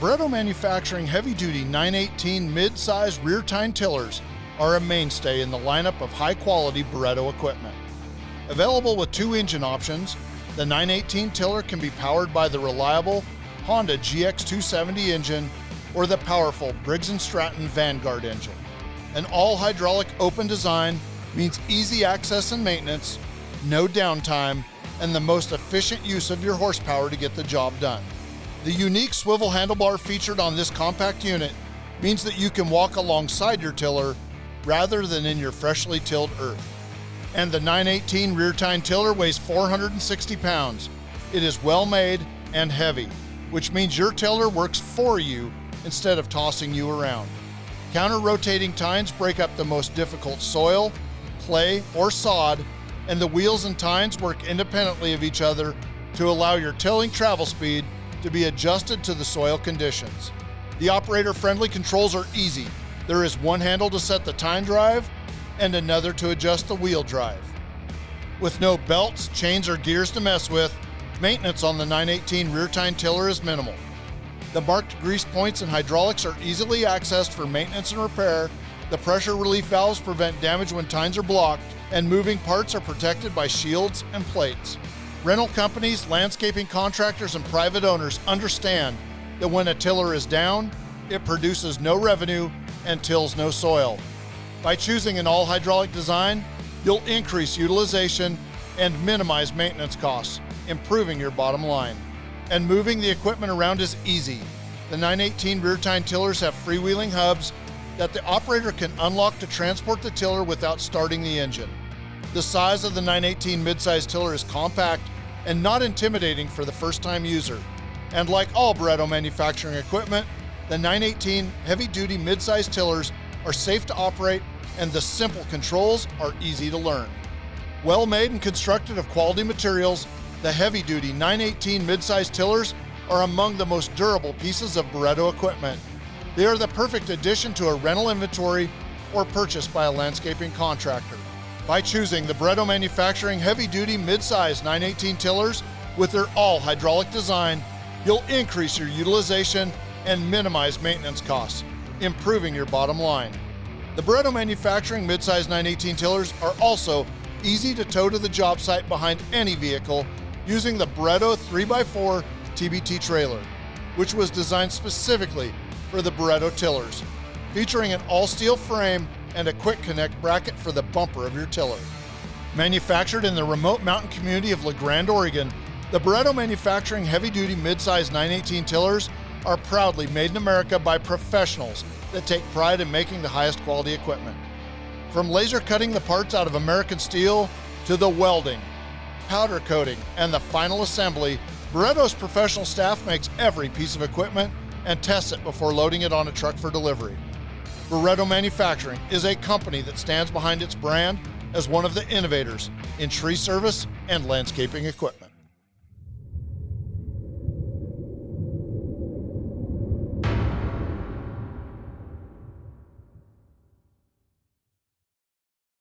Barreto Manufacturing heavy-duty 918 mid-size rear tine tillers are a mainstay in the lineup of high-quality Barreto equipment. Available with two engine options, the 918 tiller can be powered by the reliable Honda GX270 engine or the powerful Briggs & Stratton Vanguard engine. An all-hydraulic open design means easy access and maintenance, no downtime, and the most efficient use of your horsepower to get the job done. The unique swivel handlebar featured on this compact unit means that you can walk alongside your tiller rather than in your freshly tilled earth. And the 918 rear tine tiller weighs 460 pounds. It is well made and heavy, which means your tiller works for you instead of tossing you around. Counter-rotating tines break up the most difficult soil, clay, or sod, and the wheels and tines work independently of each other to allow your tilling travel speed to be adjusted to the soil conditions. The operator-friendly controls are easy. There is one handle to set the tine drive and another to adjust the wheel drive. With no belts, chains, or gears to mess with, maintenance on the 918 rear tine tiller is minimal. The marked grease points and hydraulics are easily accessed for maintenance and repair. The pressure relief valves prevent damage when tines are blocked, and moving parts are protected by shields and plates. Rental companies, landscaping contractors, and private owners understand that when a tiller is down, it produces no revenue and tills no soil. By choosing an all-hydraulic design, you'll increase utilization and minimize maintenance costs, improving your bottom line. And moving the equipment around is easy. The 918 rear tine tillers have freewheeling hubs that the operator can unlock to transport the tiller without starting the engine. The size of the 918 midsize tiller is compact and not intimidating for the first-time user. And like all Barreto manufacturing equipment, the 918 heavy-duty midsize tillers are safe to operate and the simple controls are easy to learn. Well made and constructed of quality materials, the heavy-duty 918 midsize tillers are among the most durable pieces of Barreto equipment. They are the perfect addition to a rental inventory or purchased by a landscaping contractor. By choosing the Barreto Manufacturing heavy-duty mid-size 918 tillers with their all-hydraulic design, you'll increase your utilization and minimize maintenance costs, improving your bottom line. The Barreto Manufacturing mid-size 918 tillers are also easy to tow to the job site behind any vehicle using the Barreto 3x4 TBT trailer, which was designed specifically for the Barreto tillers, featuring an all-steel frame and a quick connect bracket for the bumper of your tiller. Manufactured in the remote mountain community of La Grande, Oregon, the Barreto Manufacturing heavy-duty mid-size 918 tillers are proudly made in America by professionals that take pride in making the highest quality equipment. From laser cutting the parts out of American steel to the welding, powder coating, and the final assembly, Barreto's professional staff makes every piece of equipment and tests it before loading it on a truck for delivery. Barreto Manufacturing is a company that stands behind its brand as one of the innovators in tree service and landscaping equipment.